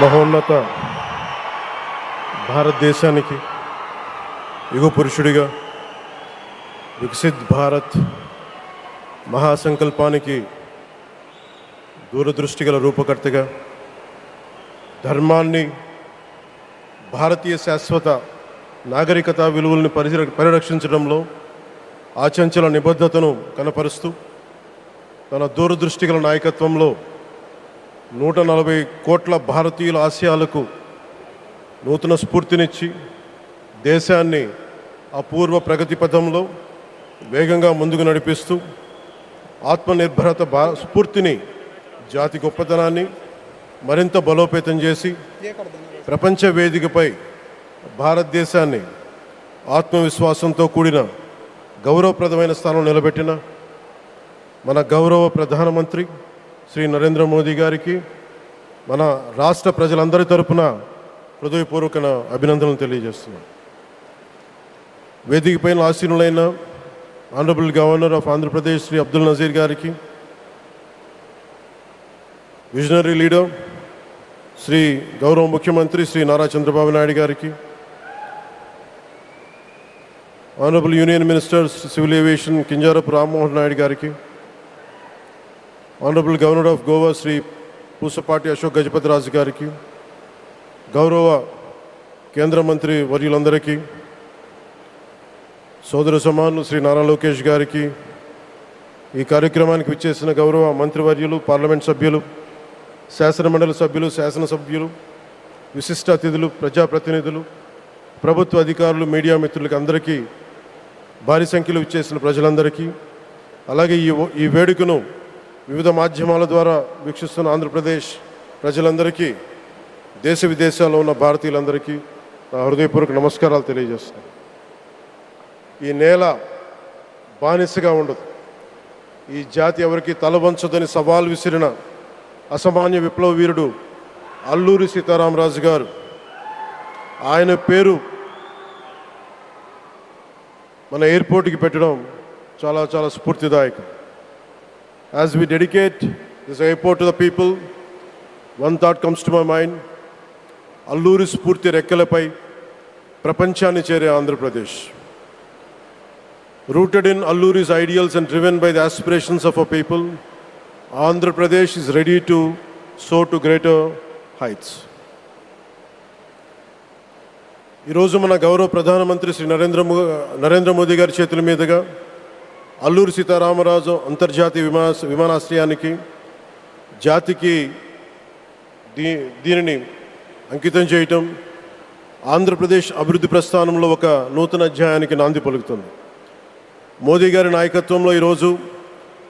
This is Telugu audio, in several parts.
మహోన్నత భారతదేశానికి యుగ పురుషుడిగా వికసిత్ భారత్ మహాసంకల్పానికి దూరదృష్టి గల రూపకర్తగా ధర్మాన్ని, భారతీయ శాశ్వత నాగరికత విలువల్ని పరిరక్షించడంలో ఆచంచల నిబద్ధతను కనపరుస్తూ తన దూరదృష్టి గల నాయకత్వంలో 140 కోట్ల భారతీయుల ఆశయాలకు నూతన స్ఫూర్తినిచ్చి దేశాన్ని అపూర్వ ప్రగతి పథంలో వేగంగా ముందుకు నడిపిస్తూ ఆత్మనిర్భరత స్ఫూర్తిని, జాతి గొప్పతనాన్ని మరింత బలోపేతం చేసి ప్రపంచ వేదికపై భారతదేశాన్ని ఆత్మవిశ్వాసంతో కూడిన గౌరవప్రదమైన స్థానంలో నిలబెట్టిన మన గౌరవ ప్రధానమంత్రి శ్రీ నరేంద్ర మోదీ గారికి మన రాష్ట్ర ప్రజలందరి తరపున హృదయపూర్వక అభినందనలు తెలియజేస్తున్నాను. వేదిక పైన ఆసీనులైన honourable governor of Andhra Pradesh Shri Abdul Nazeer గారికి, విజనరీ లీడర్ శ్రీ గౌరవ ముఖ్యమంత్రి శ్రీ నారా చంద్రబాబు నాయుడు గారికి, honourable union minister civil aviation Kinjarapu Rammohan Naidu గారికి, honourable governor of Goa Shri Pusapati Ashok Gajapati Raju గారికి, గౌరవ కేంద్ర మంత్రి వర్యులందరికీ, సోదర సమానులు శ్రీ నారా లోకేష్ గారికి, ఈ కార్యక్రమానికి విచ్చేసిన గౌరవ మంత్రివర్యులు, పార్లమెంట్ సభ్యులు, శాసనమండలి సభ్యులు, శాసనసభ్యులు, విశిష్ట అతిథులు, ప్రజాప్రతినిధులు, ప్రభుత్వ అధికారులు, మీడియా మిత్రులకి అందరికీ, భారీ సంఖ్యలో విచ్చేసిన ప్రజలందరికీ, అలాగే ఈ వేడుకను వివిధ మాధ్యమాల ద్వారా వీక్షిస్తున్న ఆంధ్రప్రదేశ్ ప్రజలందరికీ, దేశ విదేశాల్లో ఉన్న భారతీయులందరికీ నా హృదయపూర్వక నమస్కారాలు తెలియజేస్తాను. ఈ నేల బానిసగా ఉండదు, ఈ జాతి ఎవరికి తల వంచదని సవాల్ విసిరిన అసామాన్య విప్లవ వీరుడు అల్లూరి సీతారామరాజు గారు. ఆయన పేరు మన ఎయిర్పోర్ట్కి పెట్టడం చాలా చాలా స్ఫూర్తిదాయకం. As we dedicate this airport to the people, one thought comes to my mind: Alluri స్ఫూర్తి రెక్కలపై ప్రపంచాన్ని చేరే Andhra Pradesh. Rooted in Alluri's ideals and driven by the aspirations of our people, Andhra Pradesh is ready to soar to greater heights. ఈరోజు మన గౌరవ ప్రధానమంత్రి శ్రీ నరేంద్ర మోదీ గారి చేతుల మీదుగా అల్లూరి సీతారామరాజు అంతర్జాతీయ విమానాశ్రయానికి, జాతికి దీనిని అంకితం చేయటం ఆంధ్రప్రదేశ్ అభివృద్ధి ప్రస్థానంలో ఒక నూతన అధ్యాయానికి నాంది పలుకుతుంది. మోదీ గారి నాయకత్వంలో ఈరోజు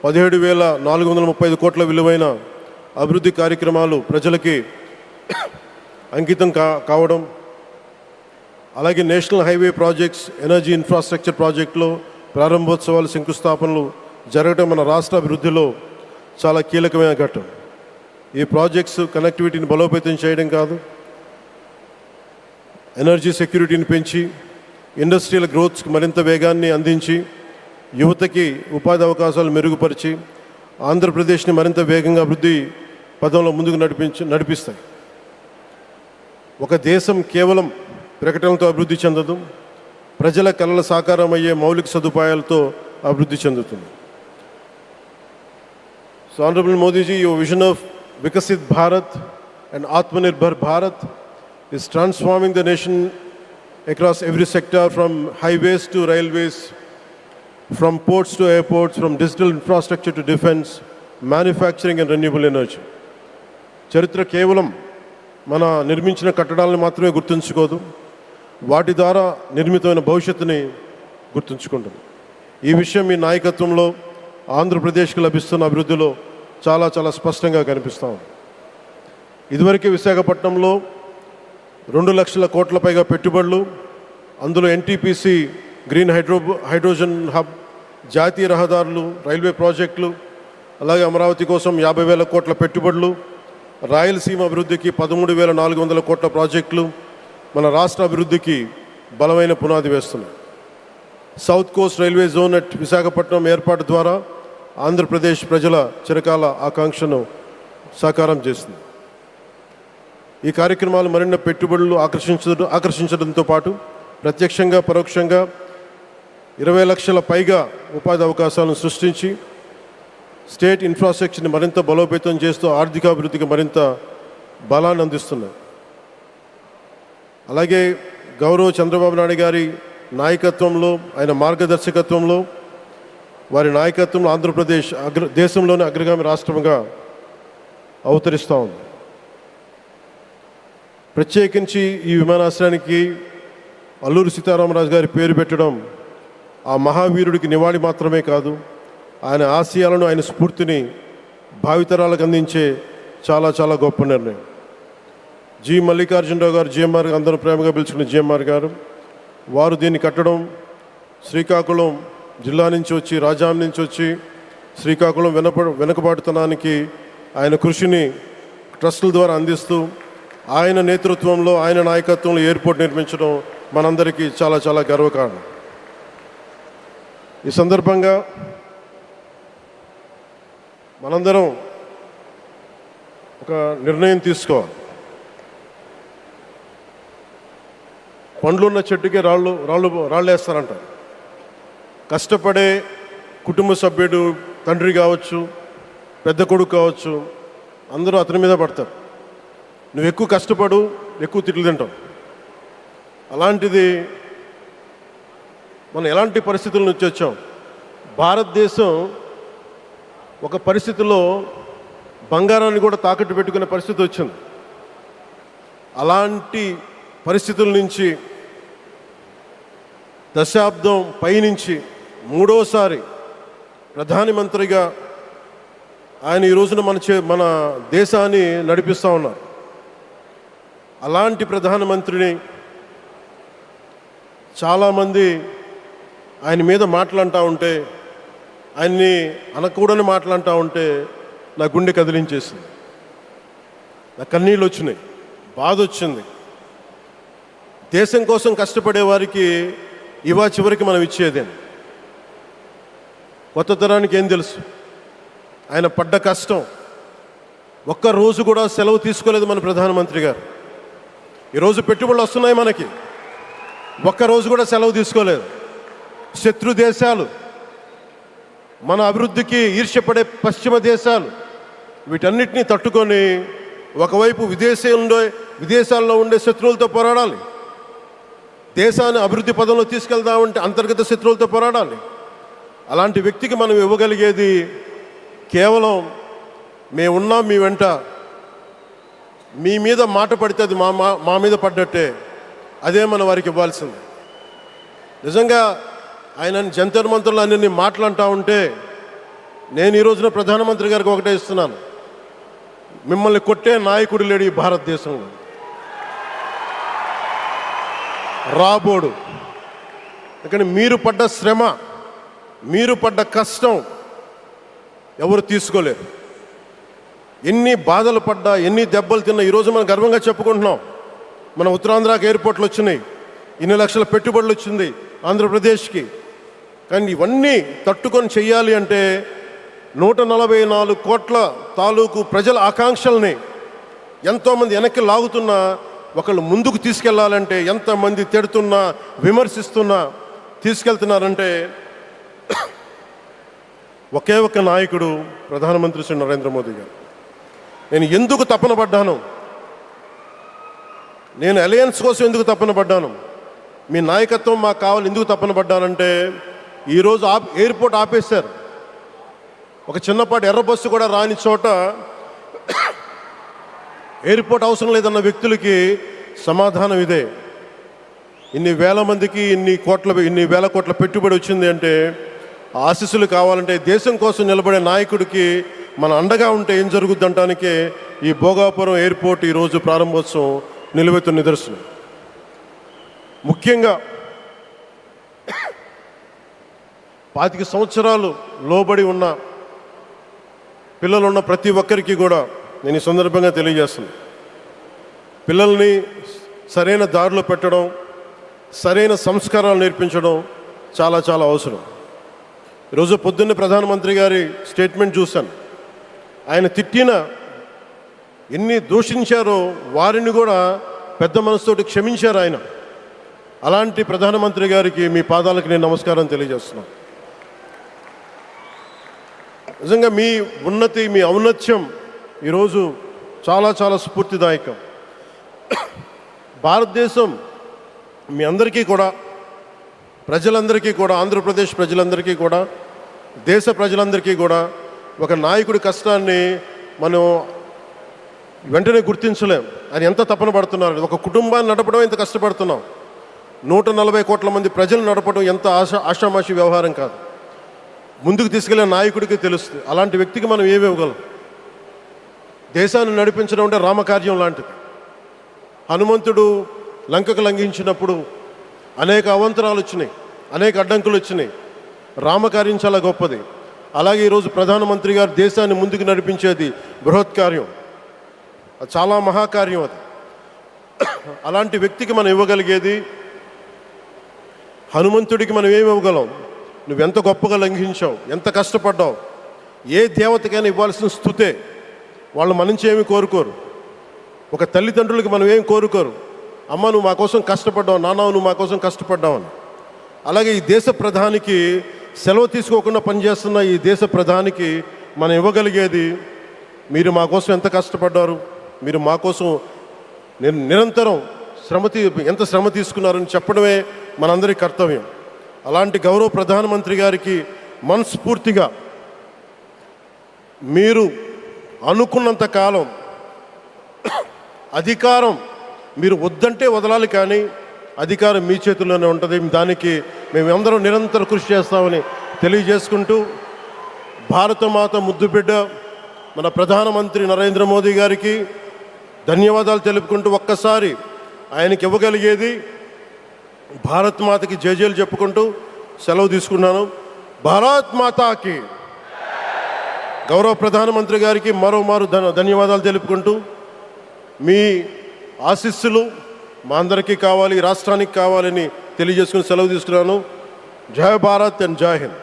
17,435 కోట్ల విలువైన అభివృద్ధి కార్యక్రమాలు ప్రజలకి అంకితం కావడం, అలాగే national highway projects, energy infrastructure ప్రాజెక్టులో ప్రారంభోత్సవాలు, శంకుస్థాపనలు జరగడం మన రాష్ట్ర అభివృద్ధిలో చాలా కీలకమైన ఘట్టం. ఈ ప్రాజెక్ట్స్ కనెక్టివిటీని బలోపేతం చేయడం కాదు, ఎనర్జీ సెక్యూరిటీని పెంచి ఇండస్ట్రియల్ గ్రోత్స్కి మరింత వేగాన్ని అందించి, యువతకి ఉపాధి అవకాశాలు మెరుగుపరిచి ఆంధ్రప్రదేశ్ని మరింత వేగంగా అభివృద్ధి పదంలో ముందుకు నడిపిస్తాయి. ఒక దేశం కేవలం ప్రకటనలతో అభివృద్ధి చెందదు, ప్రజల కళల సాకారం అయ్యే మౌలిక సదుపాయాలతో అభివృద్ధి చెందుతుంది. So honourable Modiji, your vision of Viksit Bharat and Atmanirbhar Bharat is transforming the nation across every sector, from highways to railways, from ports to airports, from digital infrastructure to defense, manufacturing and renewable energy. చరిత్ర కేవలం మన నిర్మించిన కట్టడాలను మాత్రమే గుర్తుంచుకోదు, వాటి ద్వారా నిర్మితమైన భవిష్యత్తుని గుర్తుంచుకుంటుంది. ఈ విషయం మీ నాయకత్వంలో ఆంధ్రప్రదేశ్కి లభిస్తున్న అభివృద్ధిలో చాలా చాలా స్పష్టంగా కనిపిస్తూ ఉంది. ఇదివరకే విశాఖపట్నంలో 2 లక్షల కోట్ల పైగా పెట్టుబడులు, అందులో ఎన్టీపీసీ గ్రీన్ హైడ్రోజన్ హబ్, జాతీయ రహదారులు, రైల్వే ప్రాజెక్టులు, అలాగే అమరావతి కోసం 50,000 కోట్ల పెట్టుబడులు, రాయలసీమ అభివృద్ధికి 13,400 కోట్ల ప్రాజెక్టులు మన రాష్ట్ర అభివృద్ధికి బలమైన పునాది వేస్తున్నాయి. South Coast railway zone at Visakhapatnam ఏర్పాటు ద్వారా ఆంధ్రప్రదేశ్ ప్రజల చిరకాల ఆకాంక్షను సాకారం చేస్తుంది. ఈ కార్యక్రమాలు మరిన్ని పెట్టుబడులు ఆకర్షించడంతో పాటు ప్రత్యక్షంగా పరోక్షంగా 20 లక్షల పైగా ఉపాధి అవకాశాలను సృష్టించి స్టేట్ ఇన్ఫ్రాస్ట్రక్చర్ని మరింత బలోపేతం చేస్తూ ఆర్థికాభివృద్ధికి మరింత బలాన్ని అందిస్తున్నాయి. అలాగే గౌరవ చంద్రబాబు నాయుడు గారి నాయకత్వంలో, ఆయన మార్గదర్శకత్వంలో, వారి నాయకత్వంలో ఆంధ్రప్రదేశ్ దేశంలోని అగ్రగామి రాష్ట్రంగా అవతరిస్తూ ఉంది. ప్రత్యేకించి ఈ విమానాశ్రయానికి అల్లూరి సీతారామరాజు గారి పేరు పెట్టడం ఆ మహావీరుడికి నివాళి మాత్రమే కాదు, ఆయన ఆశయాలను, ఆయన స్ఫూర్తిని భావితరాలకు అందించే చాలా చాలా గొప్ప నిర్ణయం. జి మల్లికార్జునరావు గారు, జిఎంఆర్, అందరూ ప్రేమగా పిలుచుకున్న జిఎంఆర్ గారు, వారు దీన్ని కట్టడం, శ్రీకాకుళం జిల్లా నుంచి వచ్చి, రాజాం నుంచి వచ్చి శ్రీకాకుళం వెనుకబాటుతనానికి ఆయన కృషిని ట్రస్టుల ద్వారా అందిస్తూ ఆయన నేతృత్వంలో, ఆయన నాయకత్వంలో ఎయిర్పోర్ట్ నిర్మించడం మనందరికీ చాలా చాలా గర్వకారణం. ఈ సందర్భంగా మనందరం ఒక నిర్ణయం తీసుకోవాలి. పండ్లున్న చెట్టుకే రాళ్ళు వేస్తారంటారు. కష్టపడే కుటుంబ సభ్యుడు, తండ్రి కావచ్చు, పెద్ద కొడుకు కావచ్చు, అందరూ అతని మీద పడతారు. నువ్వు ఎక్కువ కష్టపడు, ఎక్కువ తిట్లు తింటావు. అలాంటిది మనం ఎలాంటి పరిస్థితుల నుంచి వచ్చాం? భారతదేశం ఒక పరిస్థితిలో బంగారాన్ని కూడా తాకట్టు పెట్టుకునే పరిస్థితి వచ్చింది. అలాంటి పరిస్థితుల నుంచి దశాబ్దం పైనుంచి మూడోసారి ప్రధానమంత్రిగా ఆయన ఈ రోజున మన దేశాన్ని నడిపిస్తూ ఉన్నారు. అలాంటి ప్రధానమంత్రిని చాలామంది ఆయన మీద మాట్లాడుతూ ఉంటే, ఆయన్ని అనకూడని మాట్లాడుతూ ఉంటే నా గుండె కదిలించేసింది, నా కన్నీళ్ళు వచ్చినాయి, బాధ వచ్చింది. దేశం కోసం కష్టపడే వారికి ఇవా చివరికి మనం ఇచ్చేదేం. కొత్త తరానికి ఏం తెలుసు? ఆయన పడ్డ కష్టం. ఒక్కరోజు కూడా సెలవు తీసుకోలేదు మన ప్రధానమంత్రి గారు. ఈరోజు పెట్టుబడులు వస్తున్నాయి మనకి, ఒక్కరోజు కూడా సెలవు తీసుకోలేదు. శత్రు దేశాలు, మన అభివృద్ధికి ఈర్ష్యపడే పశ్చిమ దేశాలు, వీటన్నిటినీ తట్టుకొని ఒకవైపు విదేశాల్లో ఉండే శత్రువులతో పోరాడాలి, దేశాన్ని అభివృద్ధి పదంలో తీసుకెళ్దామంటే అంతర్గత శత్రువులతో పోరాడాలి. అలాంటి వ్యక్తికి మనం ఇవ్వగలిగేది కేవలం మేమున్నాం మీ వెంట, మీ మీద మాట పడితే అది మా మీద పడ్డట్టే, అదే మనం వారికి ఇవ్వాల్సింది. నిజంగా ఆయన జంతర్ మంత్రులు అన్ని మాట్లాడుతూ ఉంటే నేను ఈ రోజున ప్రధానమంత్రి గారికి ఒకటే ఇస్తున్నాను, మిమ్మల్ని కొట్టే నాయకుడు లేడు ఈ భారతదేశంలో, రాబోడు. ఎందుకంటే మీరు పడ్డ శ్రమ, మీరు పడ్డ కష్టం ఎవరు తీసుకోలేరు. ఎన్ని బాధలు పడ్డా, ఎన్ని దెబ్బలు తిన్నా ఈరోజు మనం గర్వంగా చెప్పుకుంటున్నాం. మన ఉత్తరాంధ్రకి ఎయిర్పోర్ట్లు వచ్చినాయి, ఇన్ని లక్షల పెట్టుబడులు వచ్చింది ఆంధ్రప్రదేశ్కి. కానీ ఇవన్నీ తట్టుకొని చెయ్యాలి అంటే 144 కోట్ల తాలూకు ప్రజల ఆకాంక్షల్ని ఎంతోమంది వెనక్కి లాగుతున్నా, ఒకళ్ళు ముందుకు తీసుకెళ్లాలంటే ఎంతమంది తిడుతున్నా, విమర్శిస్తున్నా తీసుకెళ్తున్నారంటే ఒకే ఒక్క నాయకుడు, ప్రధానమంత్రి శ్రీ నరేంద్ర మోదీ గారు. నేను ఎందుకు తపన పడ్డాను, నేను అలయన్స్ కోసం ఎందుకు తపన పడ్డాను, మీ నాయకత్వం మాకు కావాలి ఎందుకు తపన పడ్డానంటే, ఈరోజు ఎయిర్పోర్ట్ ఆపేశారు. ఒక చిన్నపాటి ఎర్ర బస్సు కూడా రాని చోట ఎయిర్పోర్ట్ అవసరం లేదన్న వ్యక్తులకి సమాధానం ఇదే. ఇన్ని వేల మందికి ఇన్ని వేల కోట్ల పెట్టుబడి వచ్చింది అంటే ఆశీస్సులు కావాలంటే, దేశం కోసం నిలబడే నాయకుడికి మన అండగా ఉంటే ఏం జరుగుద్ది అంటానికే ఈ భోగాపురం ఎయిర్పోర్ట్ ఈరోజు ప్రారంభోత్సవం నిలువెత్తు నిదర్శనం. ముఖ్యంగా 25 సంవత్సరాలు లోబడి ఉన్న పిల్లలు ఉన్న ప్రతి ఒక్కరికి కూడా నేను ఈ సందర్భంగా తెలియజేస్తున్నాను, పిల్లల్ని సరైన దారిలో పెట్టడం, సరైన సంస్కారాలు నేర్పించడం చాలా చాలా అవసరం. ఈరోజు పొద్దున్నే ప్రధానమంత్రి గారి స్టేట్మెంట్ చూశాను. ఆయన తిట్టిన ఎన్ని దూషించారో వారిని కూడా పెద్ద మనసుతోటి క్షమించారు ఆయన. అలాంటి ప్రధానమంత్రి గారికి మీ పాదాలకు నేను నమస్కారం తెలియజేస్తున్నాను. నిజంగా మీ ఉన్నతి, మీ ఔన్నత్యం ఈరోజు చాలా చాలా స్ఫూర్తిదాయకం. భారతదేశం మీ అందరికీ కూడా, ప్రజలందరికీ కూడా, ఆంధ్రప్రదేశ్ ప్రజలందరికీ కూడా, దేశ ప్రజలందరికీ కూడా ఒక నాయకుడి కష్టాన్ని మనం వెంటనే గుర్తించలేం. ఆయన ఎంత తపన పడుతున్నారు. ఒక కుటుంబాన్ని నడపడం ఎంత కష్టపడుతున్నాం. 140 కోట్ల మంది ప్రజలు నడపడం ఎంత ఆషామాషి వ్యవహారం కాదు. ముందుకు తీసుకెళ్లే నాయకుడికి తెలుస్తుంది. అలాంటి వ్యక్తికి మనం ఏమి ఇవ్వగలం. దేశాన్ని నడిపించడం అంటే రామకార్యం లాంటిది. హనుమంతుడు లంకకు లంఘించినప్పుడు అనేక అవాంతరాలు వచ్చినాయి, అనేక అడ్డంకులు వచ్చినాయి. రామకార్యం చాలా గొప్పది. అలాగే ఈరోజు ప్రధానమంత్రి గారు దేశాన్ని ముందుకు నడిపించేది బృహత్కార్యం, అది చాలా మహాకార్యం. అది అలాంటి వ్యక్తికి మనం ఇవ్వగలిగేది, హనుమంతుడికి మనం ఏమి ఇవ్వగలం? నువ్వెంత గొప్పగా లంఘించావు, ఎంత కష్టపడ్డావు. ఏ దేవతకైనా ఇవ్వాల్సిన స్తుతే. వాళ్ళు మన నుంచి ఏమి కోరుకోరు. ఒక తల్లిదండ్రులకి మనం ఏం కోరుకోరు. అమ్మ నువ్వు మా కోసం కష్టపడ్డావు, నాన్న నువ్వు మా కోసం కష్టపడ్డావు అని. అలాగే ఈ దేశ ప్రధానికి, సెలవు తీసుకోకుండా పనిచేస్తున్న ఈ దేశ ప్రధానికి మనం ఇవ్వగలిగేది, మీరు మా కోసం ఎంత కష్టపడ్డారు, మీరు మా కోసం నిరంతరం ఎంత శ్రమ తీసుకున్నారని చెప్పడమే మనందరి కర్తవ్యం. అలాంటి గౌరవ ప్రధానమంత్రి గారికి మనస్ఫూర్తిగా మీరు అనుకున్నంత కాలం అధికారం మీరు వద్దంటే వదలాలి, కానీ అధికారం మీ చేతుల్లోనే ఉంటుంది. దానికి మేమందరం నిరంతర కృషి చేస్తామని తెలియజేసుకుంటూ, భారతమాత ముద్దుబిడ్డ మన ప్రధానమంత్రి నరేంద్ర మోదీ గారికి ధన్యవాదాలు తెలుపుకుంటూ, ఒక్కసారి ఆయనకి ఇవ్వగలిగేది భారత్ మాతకి జేజేలు చెప్పుకుంటూ సెలవు తీసుకున్నాను. భారత్ మాతాకి. గౌరవ ప్రధానమంత్రి గారికి మరోమారు ధన్యవాదాలు తెలుపుకుంటూ, మీ ఆశీస్సులు మా అందరికీ కావాలి, రాష్ట్రానికి కావాలని తెలియజేసుకుని సెలవు తీసుకున్నాను. జై భారత్ అండ్ జై హింద్.